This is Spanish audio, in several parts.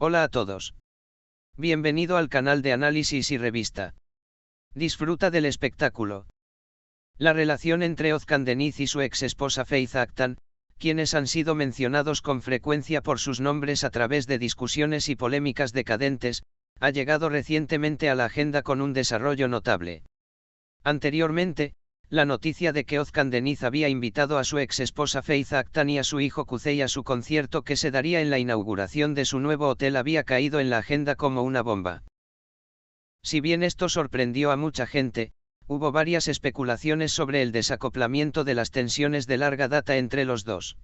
Hola a todos. Bienvenido al canal de análisis y revista. Disfruta del espectáculo. La relación entre Özcan Deniz y su ex esposa Faith Aktan, quienes han sido mencionados con frecuencia por sus nombres a través de discusiones y polémicas decadentes, ha llegado recientemente a la agenda con un desarrollo notable. Anteriormente, la noticia de que Özcan Deniz había invitado a su ex esposa Faith Aktan y a su hijo Kuzey a su concierto que se daría en la inauguración de su nuevo hotel había caído en la agenda como una bomba. Si bien esto sorprendió a mucha gente, hubo varias especulaciones sobre el desacoplamiento de las tensiones de larga data entre los dos.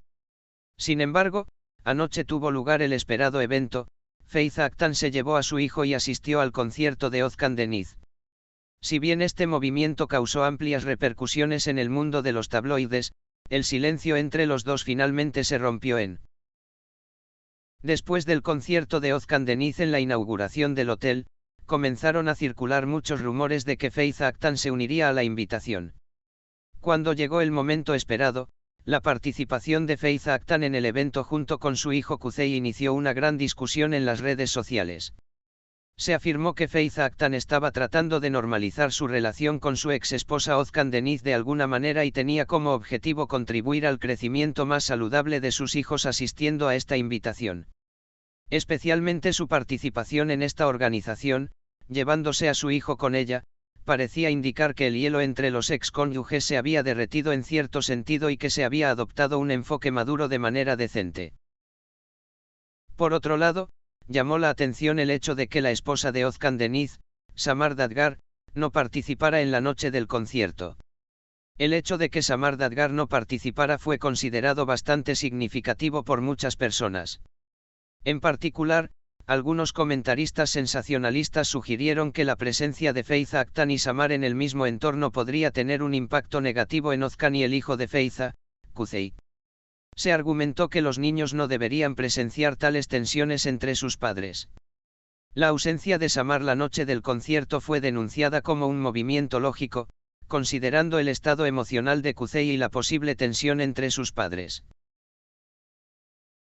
Sin embargo, anoche tuvo lugar el esperado evento. Faith Aktan se llevó a su hijo y asistió al concierto de Özcan Deniz. Si bien este movimiento causó amplias repercusiones en el mundo de los tabloides, el silencio entre los dos finalmente se rompió Después del concierto de Özcan Deniz en la inauguración del hotel, comenzaron a circular muchos rumores de que Faith Aktan se uniría a la invitación. Cuando llegó el momento esperado, la participación de Faith Aktan en el evento junto con su hijo Kuzey inició una gran discusión en las redes sociales. Se afirmó que Faith Aktan estaba tratando de normalizar su relación con su ex esposa Özcan Deniz de alguna manera y tenía como objetivo contribuir al crecimiento más saludable de sus hijos asistiendo a esta invitación. Especialmente su participación en esta organización, llevándose a su hijo con ella, parecía indicar que el hielo entre los ex cónyuges se había derretido en cierto sentido y que se había adoptado un enfoque maduro de manera decente. Por otro lado, llamó la atención el hecho de que la esposa de Özcan Deniz, Samar Dadgar, no participara en la noche del concierto. El hecho de que Samar Dadgar no participara fue considerado bastante significativo por muchas personas. En particular, algunos comentaristas sensacionalistas sugirieron que la presencia de Faith Aktan y Samar en el mismo entorno podría tener un impacto negativo en Özcan y el hijo de Faith, Kuzey. Se argumentó que los niños no deberían presenciar tales tensiones entre sus padres. La ausencia de Samar la noche del concierto fue denunciada como un movimiento lógico, considerando el estado emocional de Kuzey y la posible tensión entre sus padres.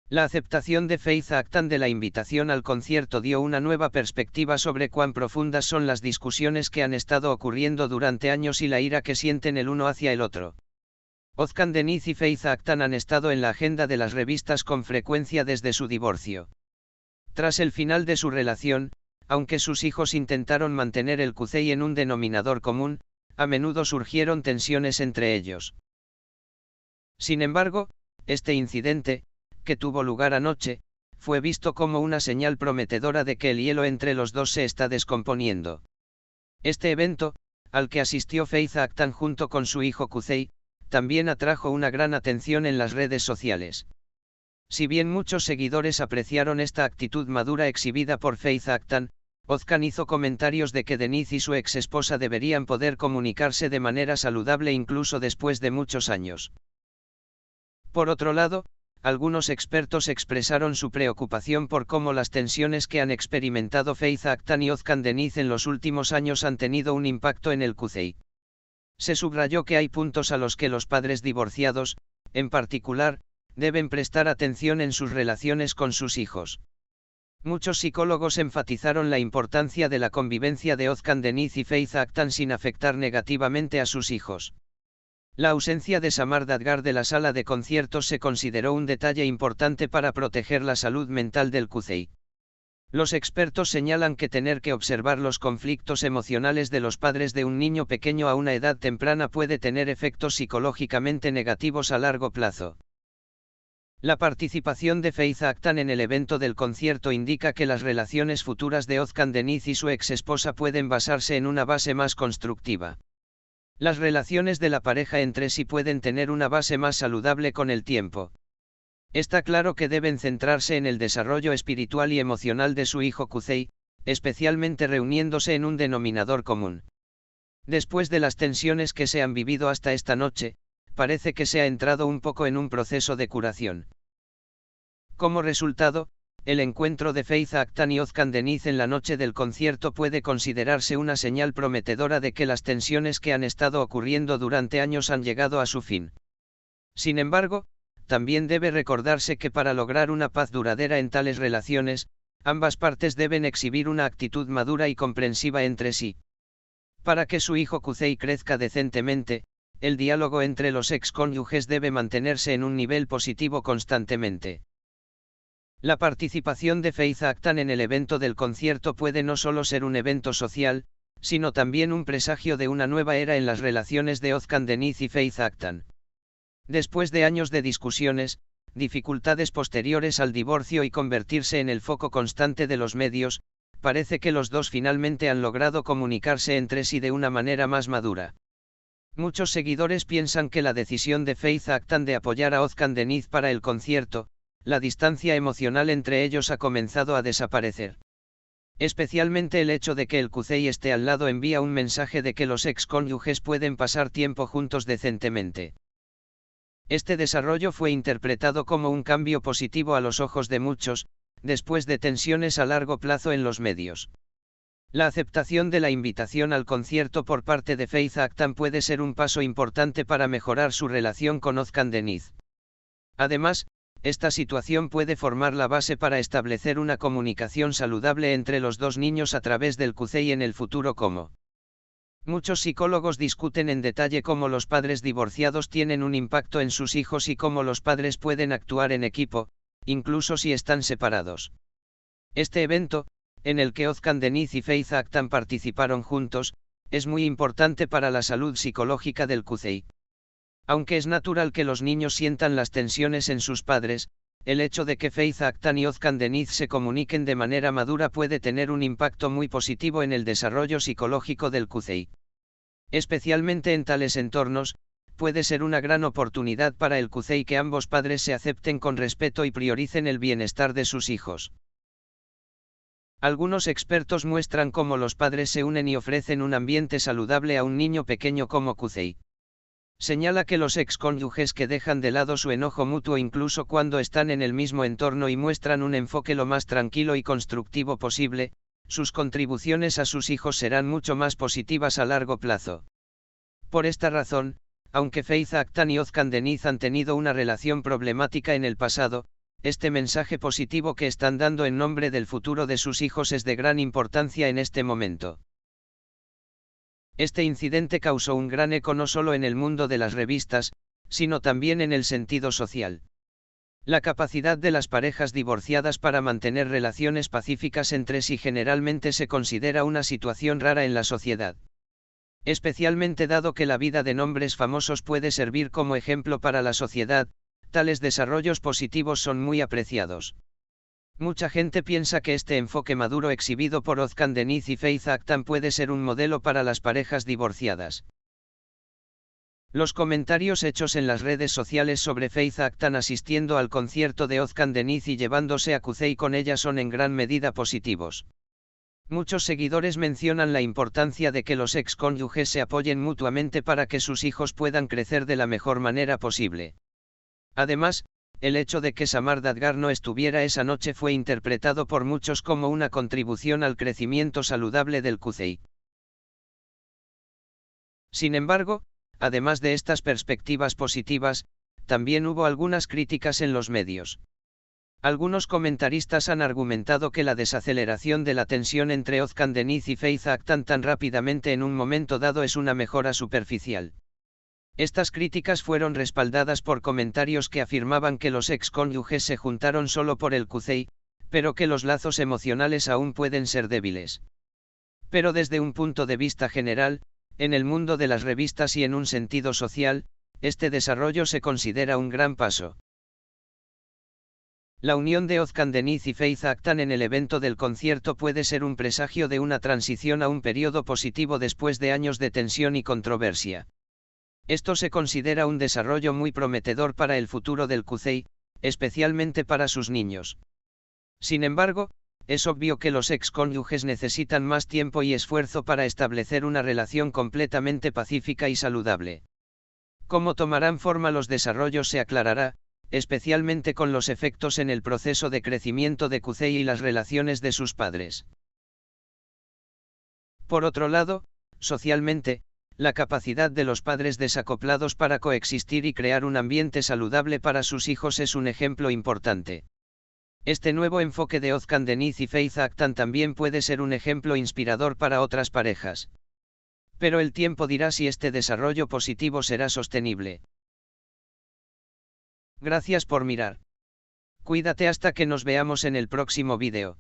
La aceptación de Faith Aktan de la invitación al concierto dio una nueva perspectiva sobre cuán profundas son las discusiones que han estado ocurriendo durante años y la ira que sienten el uno hacia el otro. Özcan Deniz y Faith Aktan han estado en la agenda de las revistas con frecuencia desde su divorcio. Tras el final de su relación, aunque sus hijos intentaron mantener el Kuzey en un denominador común, a menudo surgieron tensiones entre ellos. Sin embargo, este incidente, que tuvo lugar anoche, fue visto como una señal prometedora de que el hielo entre los dos se está descomponiendo. Este evento, al que asistió Faith Aktan junto con su hijo Kuzey, también atrajo una gran atención en las redes sociales. Si bien muchos seguidores apreciaron esta actitud madura exhibida por Faith Aktan, Özcan hizo comentarios de que Deniz y su ex esposa deberían poder comunicarse de manera saludable incluso después de muchos años. Por otro lado, algunos expertos expresaron su preocupación por cómo las tensiones que han experimentado Faith Aktan y Özcan Deniz en los últimos años han tenido un impacto en el Kuzey. Se subrayó que hay puntos a los que los padres divorciados, en particular, deben prestar atención en sus relaciones con sus hijos. Muchos psicólogos enfatizaron la importancia de la convivencia de Özcan Deniz y Faith Aktan sin afectar negativamente a sus hijos. La ausencia de Samar Dadgar de la sala de conciertos se consideró un detalle importante para proteger la salud mental del Kuzey. Los expertos señalan que tener que observar los conflictos emocionales de los padres de un niño pequeño a una edad temprana puede tener efectos psicológicamente negativos a largo plazo. La participación de Faith Aktan en el evento del concierto indica que las relaciones futuras de Özcan Deniz y su ex esposa pueden basarse en una base más constructiva. Las relaciones de la pareja entre sí pueden tener una base más saludable con el tiempo. Está claro que deben centrarse en el desarrollo espiritual y emocional de su hijo Kuzey, especialmente reuniéndose en un denominador común. Después de las tensiones que se han vivido hasta esta noche, parece que se ha entrado un poco en un proceso de curación. Como resultado, el encuentro de Faith Aktan y Özcan Deniz en la noche del concierto puede considerarse una señal prometedora de que las tensiones que han estado ocurriendo durante años han llegado a su fin. Sin embargo, también debe recordarse que para lograr una paz duradera en tales relaciones, Ambas partes deben exhibir una actitud madura y comprensiva entre sí. Para que su hijo Kusei crezca decentemente, el diálogo entre los excónyuges debe mantenerse en un nivel positivo constantemente. La participación de Faith Aktan en el evento del concierto puede no solo ser un evento social, sino también un presagio de una nueva era en las relaciones de Özkan Deniz y Faith Aktan. Después de años de discusiones, dificultades posteriores al divorcio y convertirse en el foco constante de los medios, parece que los dos finalmente han logrado comunicarse entre sí de una manera más madura. Muchos seguidores piensan que la decisión de Faith Aktan de apoyar a Özkan Deniz para el concierto, la distancia emocional entre ellos ha comenzado a desaparecer. Especialmente el hecho de que el Kusei esté al lado envía un mensaje de que los excónyuges pueden pasar tiempo juntos decentemente. Este desarrollo fue interpretado como un cambio positivo a los ojos de muchos, después de tensiones a largo plazo en los medios. La aceptación de la invitación al concierto por parte de Faith Aktan puede ser un paso importante para mejorar su relación con Özkan Deniz. Además, esta situación puede formar la base para establecer una comunicación saludable entre los dos niños a través del Kusei en el futuro. Muchos psicólogos discuten en detalle cómo los padres divorciados tienen un impacto en sus hijos y cómo los padres pueden actuar en equipo, incluso si están separados. Este evento, en el que Özkan Deniz y Faith Aktan participaron juntos, es muy importante para la salud psicológica del Kusei. Aunque es natural que los niños sientan las tensiones en sus padres, el hecho de que Faith Aktan y Özkan Deniz se comuniquen de manera madura puede tener un impacto muy positivo en el desarrollo psicológico del Kusei. Especialmente en tales entornos, puede ser una gran oportunidad para el Kusei que ambos padres se acepten con respeto y prioricen el bienestar de sus hijos. Algunos expertos muestran cómo los padres se unen y ofrecen un ambiente saludable a un niño pequeño como Kusei. Señala que los excónyuges que dejan de lado su enojo mutuo incluso cuando están en el mismo entorno y muestran un enfoque lo más tranquilo y constructivo posible, sus contribuciones a sus hijos serán mucho más positivas a largo plazo. Por esta razón, aunque Faith Aktan y Özkan Deniz han tenido una relación problemática en el pasado, este mensaje positivo que están dando en nombre del futuro de sus hijos es de gran importancia en este momento. Este incidente causó un gran eco no solo en el mundo de las revistas, sino también en el sentido social. La capacidad de las parejas divorciadas para mantener relaciones pacíficas entre sí generalmente se considera una situación rara en la sociedad. Especialmente dado que la vida de nombres famosos puede servir como ejemplo para la sociedad, tales desarrollos positivos son muy apreciados. Mucha gente piensa que este enfoque maduro exhibido por Özkan Deniz y Faith Aktan puede ser un modelo para las parejas divorciadas. Los comentarios hechos en las redes sociales sobre Faith Aktan asistiendo al concierto de Özkan Deniz y llevándose a Kusei con ella son en gran medida positivos. Muchos seguidores mencionan la importancia de que los excónyuges se apoyen mutuamente para que sus hijos puedan crecer de la mejor manera posible. Además, el hecho de que Samar Dadgar no estuviera esa noche fue interpretado por muchos como una contribución al crecimiento saludable del Kusei. Sin embargo, además de estas perspectivas positivas, también hubo algunas críticas en los medios. Algunos comentaristas han argumentado que la desaceleración de la tensión entre Özkan Deniz y Faith Aktan tan rápidamente en un momento dado es una mejora superficial. Estas críticas fueron respaldadas por comentarios que afirmaban que los excónyuges se juntaron solo por el Kusei, pero que los lazos emocionales aún pueden ser débiles. Pero desde un punto de vista general, en el mundo de las revistas y en un sentido social, este desarrollo se considera un gran paso. La unión de Özkan Deniz y Faith Aktan en el evento del concierto puede ser un presagio de una transición a un periodo positivo después de años de tensión y controversia. Esto se considera un desarrollo muy prometedor para el futuro del Kusei, especialmente para sus niños. Sin embargo, es obvio que los excónyuges necesitan más tiempo y esfuerzo para establecer una relación completamente pacífica y saludable. Cómo tomarán forma los desarrollos se aclarará, especialmente con los efectos en el proceso de crecimiento de Kusei y las relaciones de sus padres. Por otro lado, socialmente, la capacidad de los padres desacoplados para coexistir y crear un ambiente saludable para sus hijos es un ejemplo importante. Este nuevo enfoque de Ozcan Deniz y Faith Actan también puede ser un ejemplo inspirador para otras parejas. Pero el tiempo dirá si este desarrollo positivo será sostenible. Gracias por mirar. Cuídate hasta que nos veamos en el próximo vídeo.